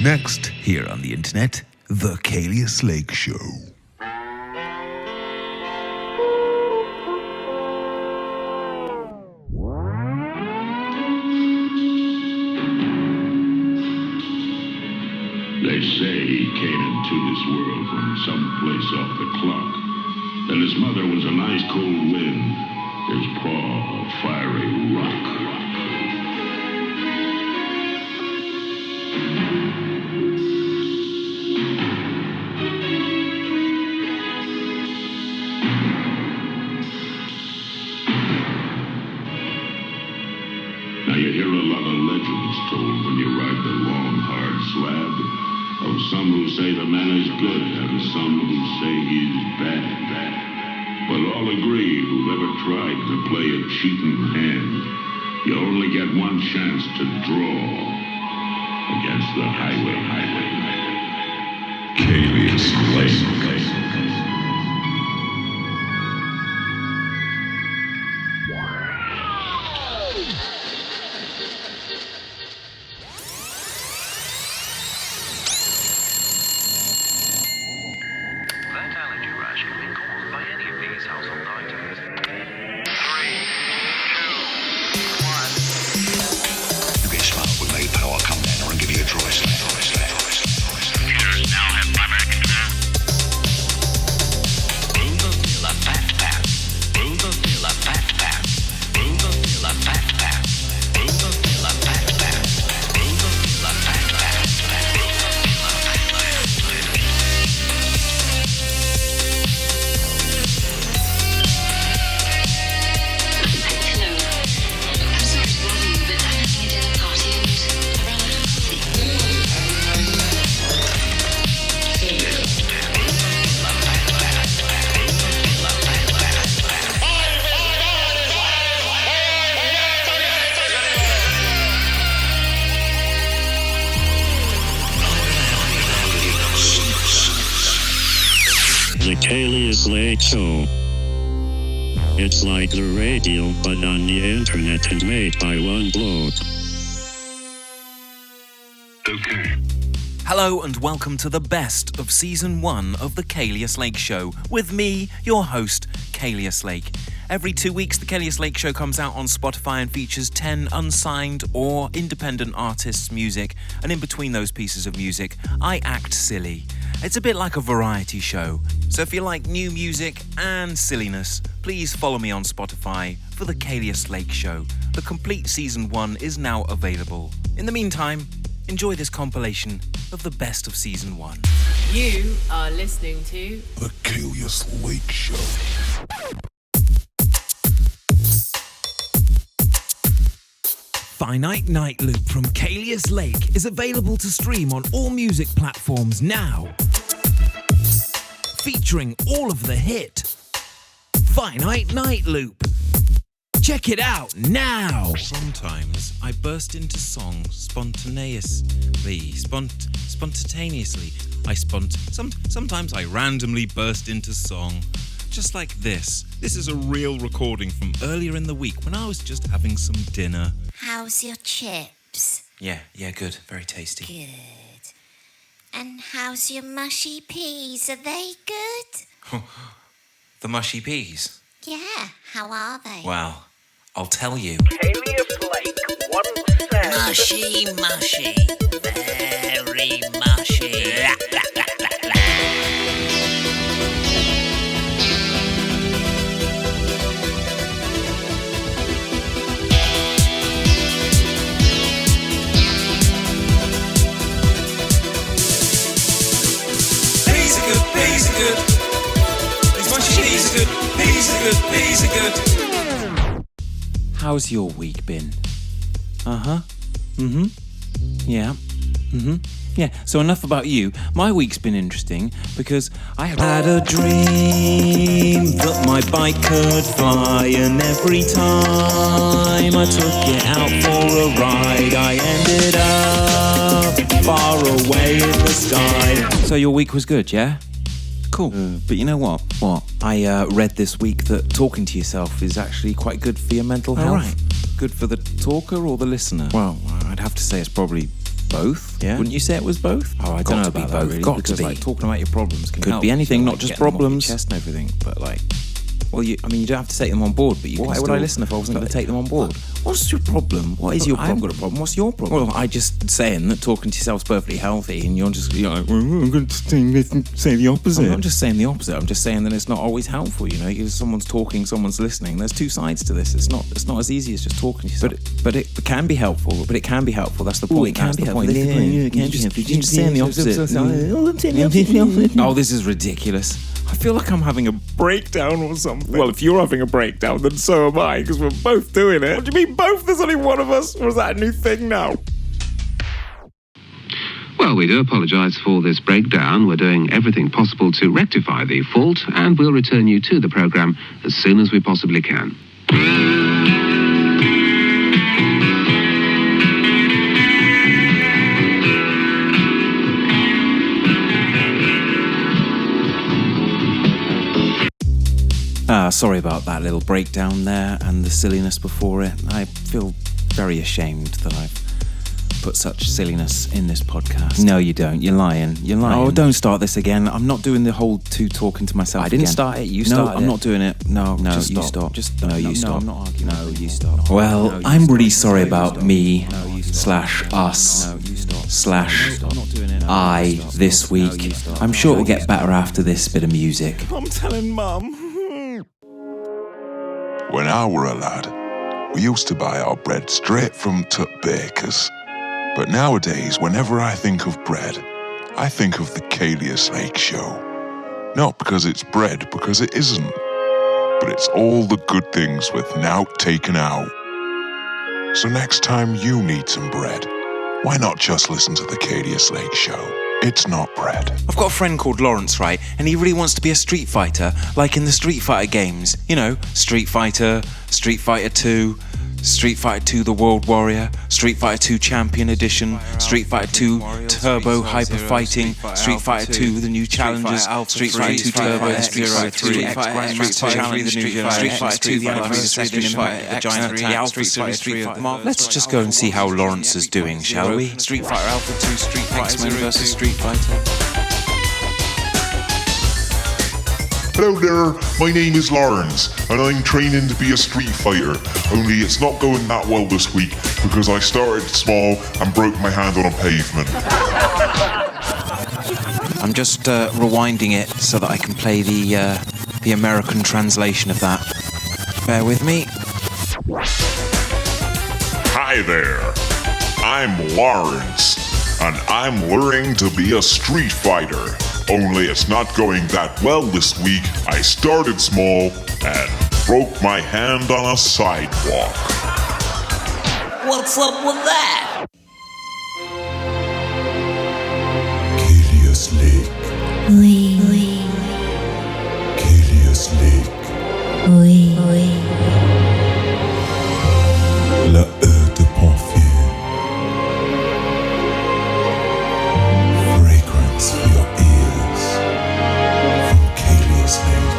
Next, here on the internet, The Caelius Lake Show. They say he came into this world from someplace off the clock. That his mother was an ice cold wind, his paw a fiery rock. Now you hear a lot of legends told when you ride the long, hard slab. Of some who say the man is good and some who say he's bad. But all agree whoever tried to play a cheating hand, you only get one chance to draw against the highway. Caelius Lake. The Caelius Lake Show. It's like the radio, but on the internet and made by one bloke. Okay. Hello and welcome to the best of Season 1 of the Caelius Lake Show, with me, your host, Caelius Lake. Every 2 weeks, the Caelius Lake Show comes out on Spotify and features 10 unsigned or independent artists' music, and in between those pieces of music, I act silly. It's a bit like a variety show, so if you like new music and silliness, please follow me on Spotify for the Caelius Lake Show. The complete Season 1 is now available. In the meantime, enjoy this compilation of the best of Season 1. You are listening to The Caelius Lake Show. Finite Night Loop from Caelius Lake is available to stream on all music platforms now. Featuring all of the hit Finite Night Loop. Check it out now. Sometimes I burst into song spontaneously. Sometimes I randomly burst into song. Just like this. This is a real recording from earlier in the week when I was just having some dinner. How's your chips? Yeah, good. Very tasty. Good. And how's your mushy peas? Are they good? The mushy peas? Yeah, how are they? Well, I'll tell you. Caelius Lake once said... Mushy, very mushy. Peas are good. These mushy peas are good. Peas are good. How's your week been? Yeah, so enough about you. My week's been interesting because I had a dream that my bike could fly, and every time I took it out for a ride, I ended up far away in the sky. So your week was good, yeah? Cool. But you know what? What? I read this week that talking to yourself is actually quite good for your mental health. Right. Good for the talker or the listener? Well, I'd have to say it's probably Both? Yeah. Wouldn't you say it was both? Oh, I don't know about that, really. Got because, to be. like, talking about your problems can Could help. be anything, So, not like, just getting them off your problems. chest and everything, but, like... Well, you don't have to take them on board, but you Why can would I still- listen if I wasn't going to but- take them on board? What's your problem? What is your I problem? haven't got a problem. What's your problem? Well, I just saying that talking to yourself's perfectly healthy, and you're like, well, I'm going to say the opposite. I'm not just saying the opposite. I'm just saying that it's not always helpful. You know, someone's talking, someone's listening. There's two sides to this. It's not as easy as just talking to yourself. But it can be helpful. But it can be helpful. That's the point. it can That's be the helpful. point. It can be helpful. You're just saying the opposite. Oh, this is ridiculous. I feel like I'm having a breakdown or something. Well, if you're having a breakdown, then so am I, because we're both doing it. What do you mean both? There's only one of us. Or is that a new thing now? Well, we do apologise for this breakdown. We're doing everything possible to rectify the fault, and we'll return you to the programme as soon as we possibly can. Sorry about that little breakdown there and the silliness before it. I feel very ashamed that I've put such silliness in this podcast. No, you don't. You're lying. You're lying. Oh, don't start this again. I'm not doing the whole talking to myself I didn't again. start it. You No, started I'm it. not doing it. No, No, just you stop. stop. Just No, you stop. I'm not arguing. No, you stop. Well, No, you I'm stop. really sorry No, you about stop. me No, you stop. slash us No, you stop. slash I'm not doing it. No, I you stop. this No, week. you stop. I'm sure No, it'll you get stop. better after this bit of music. I'm telling Mum. When I were a lad, we used to buy our bread straight from Tut Bakers. But nowadays, whenever I think of bread, I think of the Caelius Lake Show. Not because it's bread, because it isn't. But it's all the good things with nout taken out. So next time you need some bread, why not just listen to the Caelius Lake Show? It's not bread. I've got a friend called Lawrence, right? And he really wants to be a Street Fighter, like in the Street Fighter games. You know, Street Fighter, Street Fighter 2, Street Fighter 2 The World Warrior, Street Fighter 2 Champion Edition, Street Fighter 2 Turbo Hyper Fighting, Street Fighter 2 The New Challengers, Street Fighter 2 Turbo, and Street Fighter 2 X Grandmaster Challenge, Street Fighter 2 The Anniversary Edition, The Giant Attack, Street Fighter 3 of the Marvel. Let's just go and see how Lawrence is doing, shall we? Street Fighter Alpha 2, Street Fighter X-Men vs Street Fighter. Hello there, my name is Lawrence, and I'm training to be a street fighter, only it's not going that well this week because I started small and broke my hand on a pavement. I'm just rewinding it so that I can play the American translation of that. Bear with me. Hi there, I'm Lawrence, and I'm learning to be a street fighter. Only it's not going that well this week. I started small and broke my hand on a sidewalk. What's up with that? Caelius Lake. Oui, oui, Caelius Lake. oui, oui. La Eau de Parfum. Fragrance for your ears. From Caelius Lake.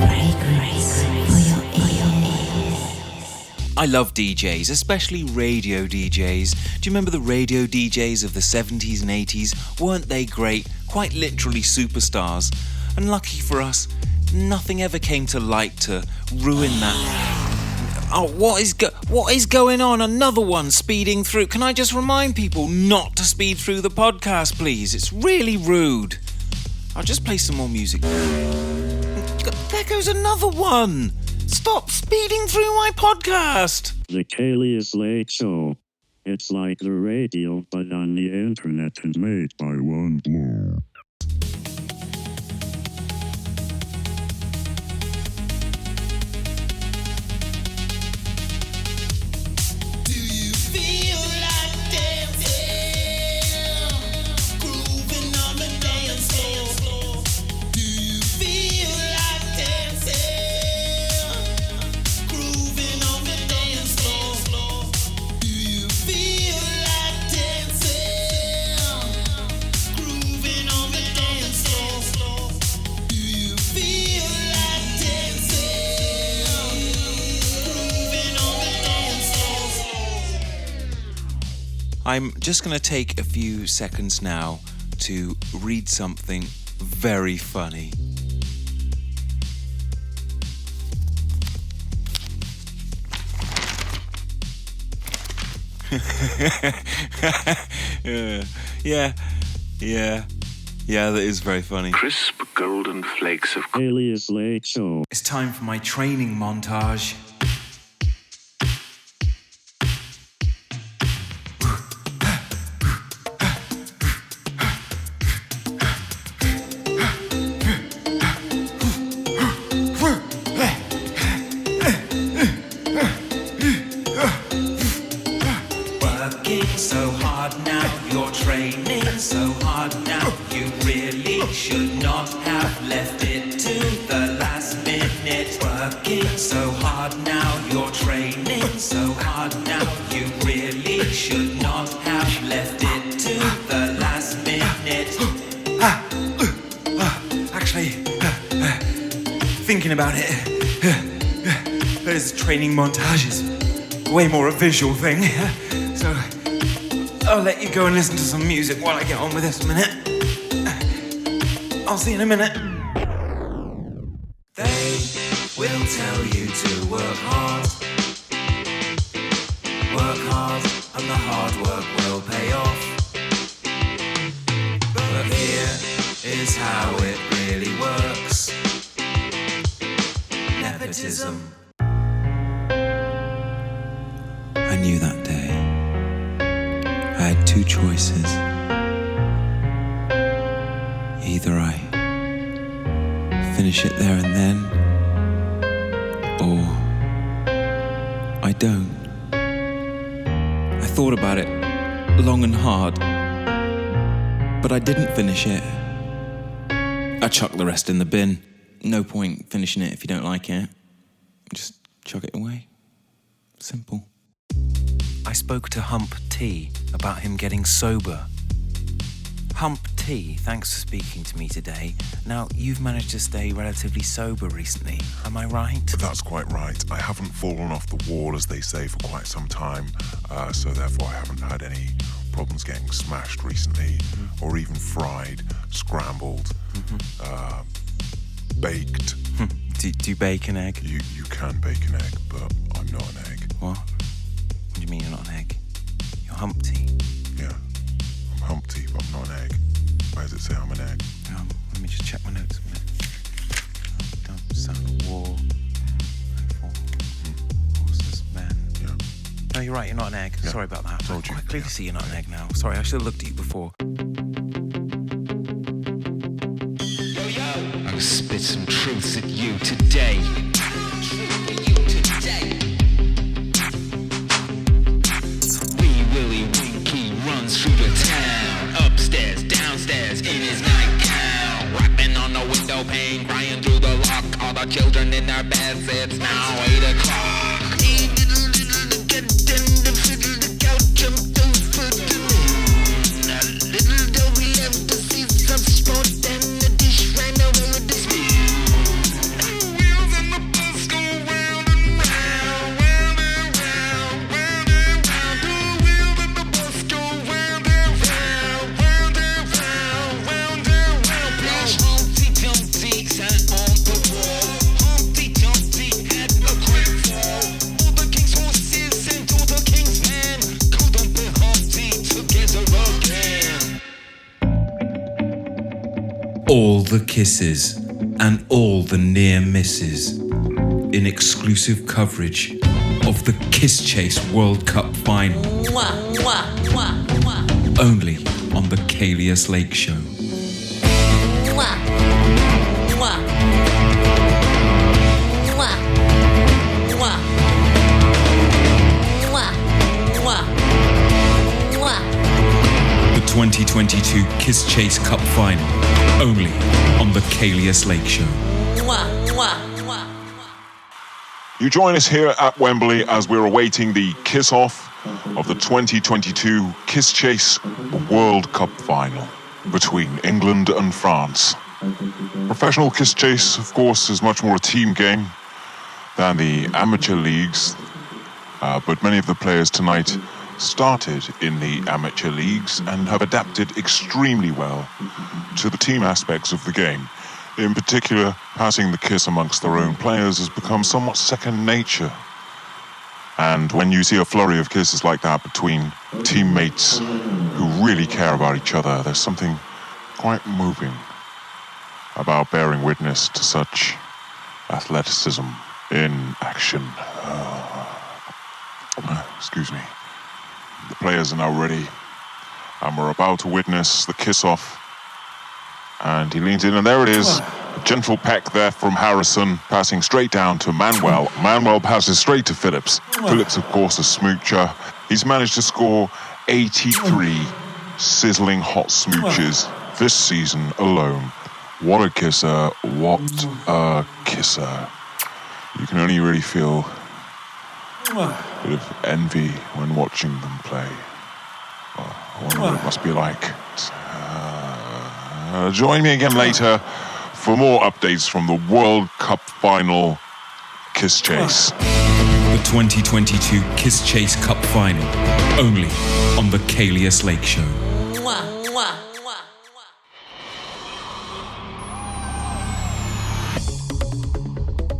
Fragrance for your ears. I love DJs, especially radio DJs. Do you remember the radio DJs of the 70s and 80s? Weren't they great? Quite literally superstars. And lucky for us, nothing ever came to light to ruin that. Oh, what is going on? Another one speeding through. Can I just remind people not to speed through the podcast, please? It's really rude. I'll just play some more music. There goes another one. Stop speeding through my podcast. The Caelius Lake Show. It's like the radio, but on the internet and made by one blow. Grooving on I'm just going to take a few seconds now to read something very funny. Yeah, that is very funny. Crisp golden flakes of Caelius Lake Show. It's time for my training montage. Working so hard now, you're training so hard now. You really should not have left it to the last minute. Working so hard now, you're training so hard now. You really should not have left it to the last minute. Actually, thinking about it, this training montage is way more a visual thing. So I'll let you go and listen to some music while I get on with this a minute. I'll see you in a minute. They will tell you to work hard. Work hard, and the hard work will pay off. But here is how it really works. Nepotism. I knew that day I had two choices. Either I finish it there and then, or I don't. I thought about it long and hard, but I didn't finish it. I chucked the rest in the bin. No point finishing it if you don't like it. Just chuck it away. Simple. I spoke to Hump T about him getting sober. Hump T, thanks for speaking to me today. Now, you've managed to stay relatively sober recently, am I right? That's quite right. I haven't fallen off the wall, as they say, for quite some time, so therefore I haven't had any problems getting smashed recently, or even fried, scrambled, baked. Do you bake an egg? You can bake an egg, but I'm not an egg. What? What do you mean you're not an egg? You're Humpty. Yeah, I'm Humpty, but I'm not an egg. Why does it say I'm an egg? Let me just check my notes a minute. Don't sound of war. Horses, men. Yeah. No, you're right, you're not an egg. Yeah. Sorry about that. Told you. I clearly see you're not an egg now. Sorry, I should have looked at you before. I'll spit some truths at you today. Wee Willie Winky runs through the town, upstairs, downstairs, in his nightgown, rapping on the window pane, crying through the lock. All the children in their beds, it's now 8 o'clock. Get in the fiddle, the couch, jump through for the moon. A little dough we left to see some sport, then the dish ran away with the spoon. Wheels on the bus go round and round, round and round, round and round. The wheels on the bus go round and round, round and round, round and round. Flash Humpty Dumpty sat on the wall. Humpty Dumpty had a great fall. All the king's horses and all the king's men couldn't be Humpty together again. All the kisses and all the near misses in exclusive coverage of the Kiss Chase World Cup final. Only on the Caelius Lake Show. The 2022 Kiss Chase Cup final. Only on the Caelius Lake Show. You join us here at Wembley as we're awaiting the kiss-off of the 2022 Kiss Chase World Cup final between England and France. Professional Kiss Chase, of course, is much more a team game than the amateur leagues, but many of the players tonight started in the amateur leagues and have adapted extremely well to the team aspects of the game. In particular, passing the kiss amongst their own players has become somewhat second nature. And when you see a flurry of kisses like that between teammates who really care about each other, there's something quite moving about bearing witness to such athleticism in action. Excuse me. The players are now ready, and we're about to witness the kiss-off. And he leans in, and there it is. A gentle peck there from Harrison, passing straight down to Manuel. Manuel passes straight to Phillips. Phillips, of course, a smoocher. He's managed to score 83 sizzling hot smooches this season alone. What a kisser, what a kisser. You can only really feel a bit of envy when watching them play. I wonder what it must be like. Join me again later for more updates from the World Cup final Kiss Chase. The 2022 Kiss Chase Cup final, only on the Caelius Lake Show.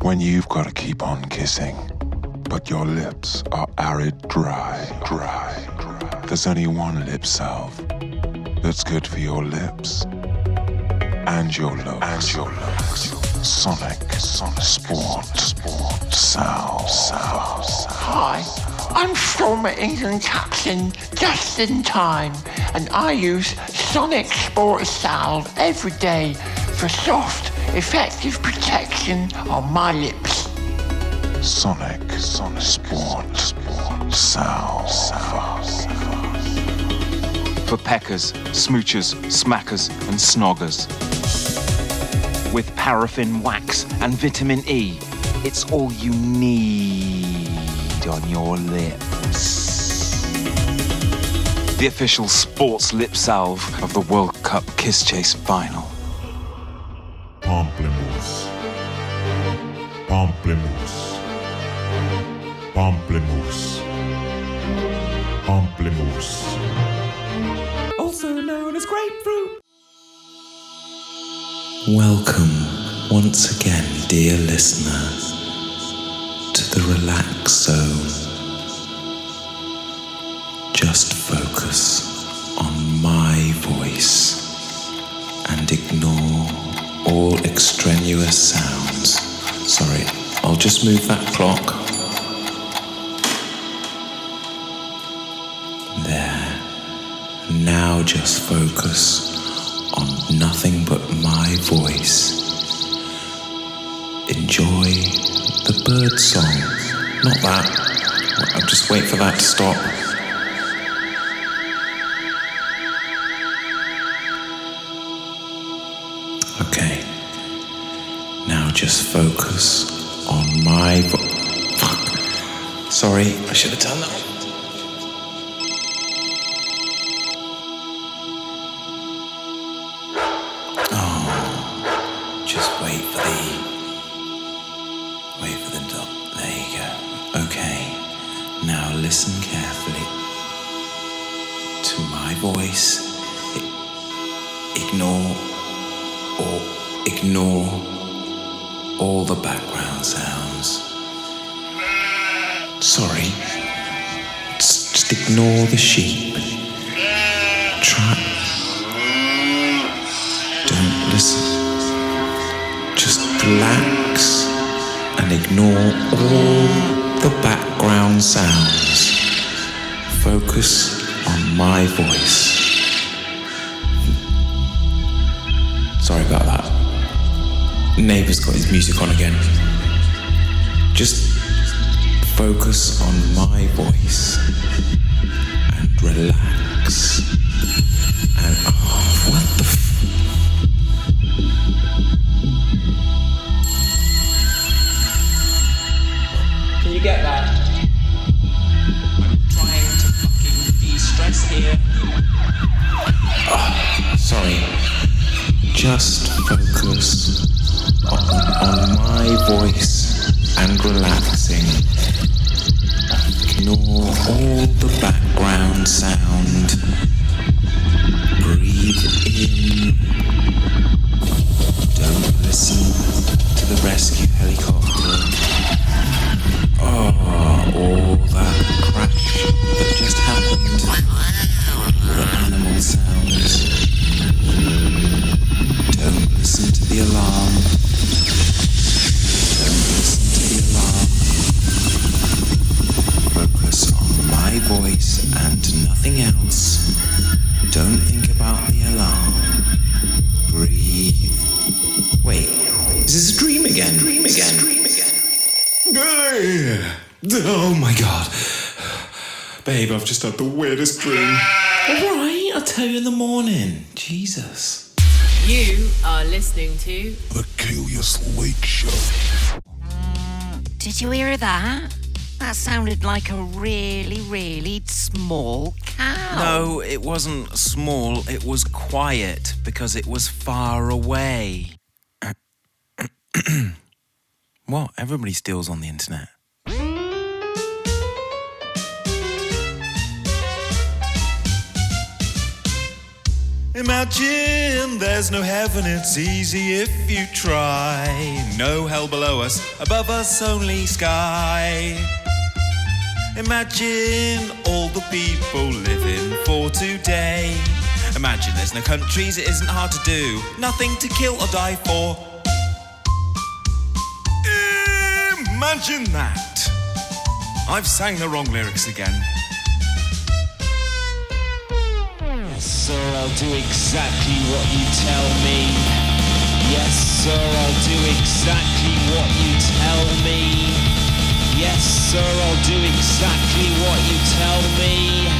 When you've got to keep on kissing, but your lips are arid dry. There's only one lip salve that's good for your lips and your looks. Sonic Sport Salve. Hi, I'm former England captain just in time, and I use Sonic Sport Salve every day for soft, effective protection on my lips. Sonic Sport Salve. For peckers, smoochers, smackers, and snoggers. With paraffin wax and vitamin E, it's all you need on your lips. The official sports lip salve of the World Cup Kiss Chase final. Pamplemousse. Pamplemousse. Pamplemousse. Pamplemousse. Also known as grapefruit. Welcome once again, dear listener, to the Relax Zone. Just focus on my voice and ignore all extraneous sounds. Sorry, I'll just move that clock. There. Now just focus on nothing but my voice. Enjoy the bird song. Not that. I'll just wait for that to stop. Okay. Now just focus on my Fuck. Sorry, I should have done that. Listen carefully to my voice. Ignore all the background sounds. Sorry. Just ignore the sheep. Don't listen. Just relax and ignore all the background sounds. Focus on my voice. Sorry about that. Neighbour's got his music on again. Just focus on my voice and relax. And what the Can you get that? I'm trying to fucking de-stress here. Sorry. Just focus on my voice and relaxing. Ignore all the background helicopter. Oh, all that crash that just happened. The animal sounds. Don't listen to the alarm. Don't listen to the alarm. Focus on my voice and nothing else. Don't think about the alarm. Breathe. Wait, is this a dream again? Oh my god. Babe, I've just had the weirdest dream. Alright, I'll tell you in the morning. Jesus. You are listening to The Caelius Lake Show. Did you hear that? That sounded like a really, really small cow. No, it wasn't small, it was quiet because it was far away. What? Everybody steals on the internet. Imagine there's no heaven, it's easy if you try. No hell below us, above us only sky. Imagine all the people living for today. Imagine there's no countries, it isn't hard to do. Nothing to kill or die for. Imagine that. I've sang the wrong lyrics again. Yes, sir, I'll do exactly what you tell me. Yes, sir, I'll do exactly what you tell me. Yes, sir, I'll do exactly what you tell me.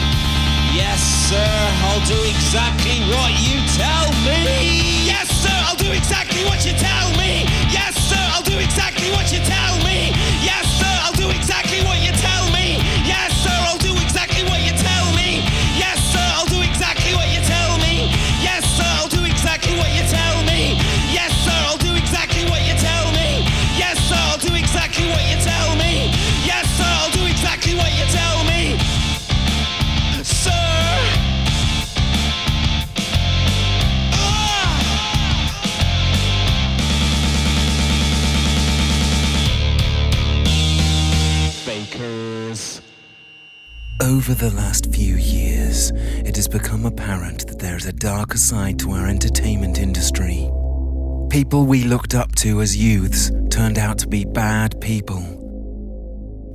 Yes, sir, I'll do exactly what you tell me. Yes, sir, I'll do exactly what you tell me. Yes, sir, I'll do exactly what you tell me. Yes, sir, I'll do exactly what you tell me. Yes, sir, I'll do exactly what you tell me. Yes, sir, I'll do exactly what you tell me. Yes, sir, I'll do exactly what you tell me. Yes, sir, I'll do exactly what you tell me. Yes, sir, I'll do exactly what you tell me. Yes, sir, I'll do exactly what you tell me. Sir. Bakers. Over the last few years, it has become apparent that there is a darker side to our entertainment industry. People we looked up to as youths turned out to be bad people.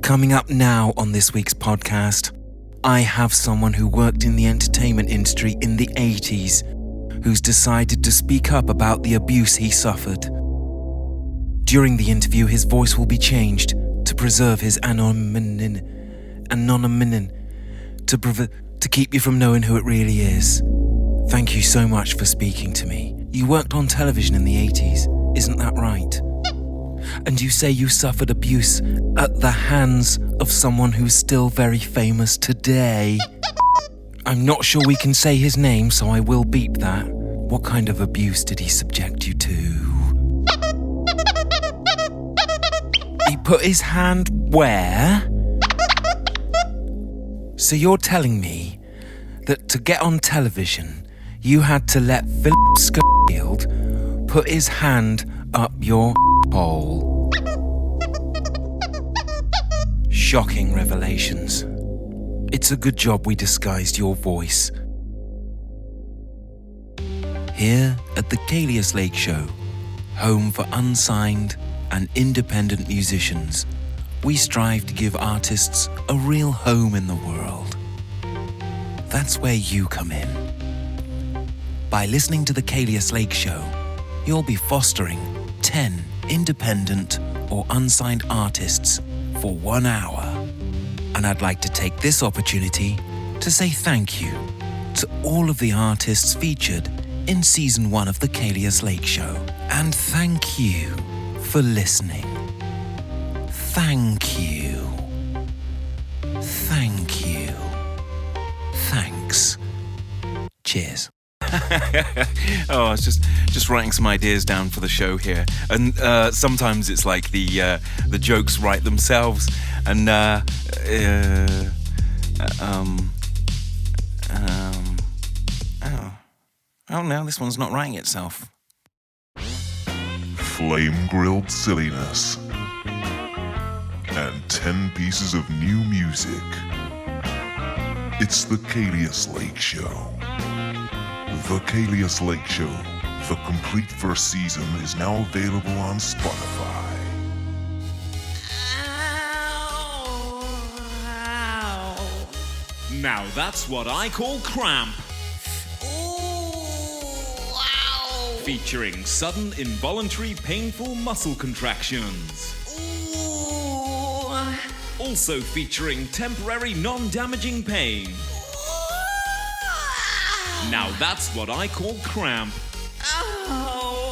Coming up now on this week's podcast, I have someone who worked in the entertainment industry in the 80s who's decided to speak up about the abuse he suffered. During the interview, his voice will be changed to preserve his anonymity, to keep you from knowing who it really is. Thank you so much for speaking to me. You worked on television in the 80s, isn't that right? And you say you suffered abuse at the hands of someone who's still very famous today. I'm not sure we can say his name, so I will beep that. What kind of abuse did he subject you to? He put his hand where? So you're telling me that to get on television, you had to let Philip Schofield put his hand up your hole? Shocking revelations. It's a good job we disguised your voice. Here at the Caelius Lake Show, home for unsigned and independent musicians, we strive to give artists a real home in the world. That's where you come in. By listening to the Caelius Lake Show, you'll be fostering 10 independent or unsigned artists for 1 hour. And I'd like to take this opportunity to say thank you to all of the artists featured in Season 1 of the Caelius Lake Show. And thank you for listening. Thank you. Thank you. Thanks. Cheers. Oh, I was just writing some ideas down for the show here, and sometimes it's like the jokes write themselves, and oh no, this one's not writing itself. flame-grilled silliness, and 10 pieces of new music. It's the Caelius Lake Show. The Caelius Lake Show, the complete first season, is now available on Spotify. Now that's what I call cramp. Featuring sudden, involuntary, painful muscle contractions. Also featuring temporary, non-damaging pain. Now that's what I call cramp.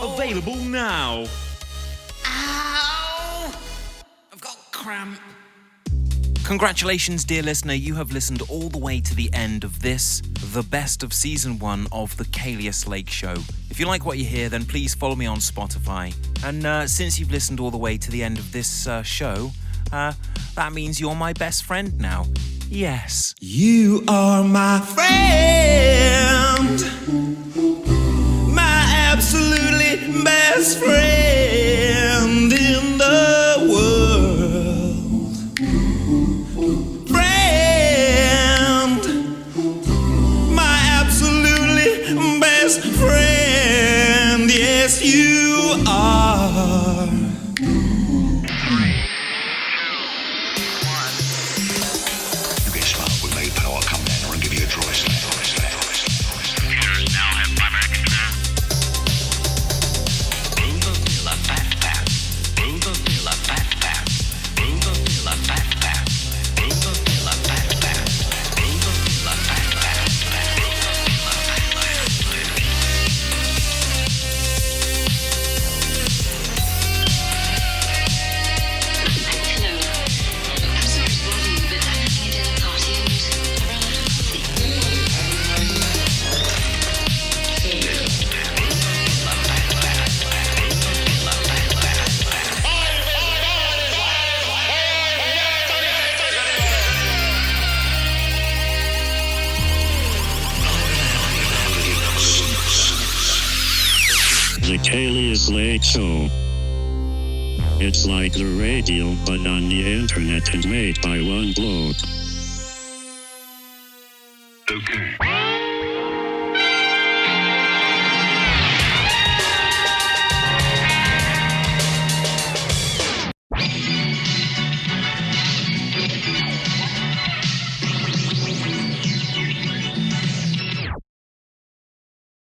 Available now. I've got cramp. Congratulations, dear listener. You have listened all the way to the end of this, the best of season 1 of the Caelius Lake Show. If you like what you hear, then please follow me on Spotify. And since you've listened all the way to the end of this show, that means you're my best friend now. Yes. You are my friend. My absolutely best friend in the world. Friend. My absolutely best friend. Yes, you are. The Caelius Lake Show. It's like the radio, but on the internet and made by one bloke. Okay.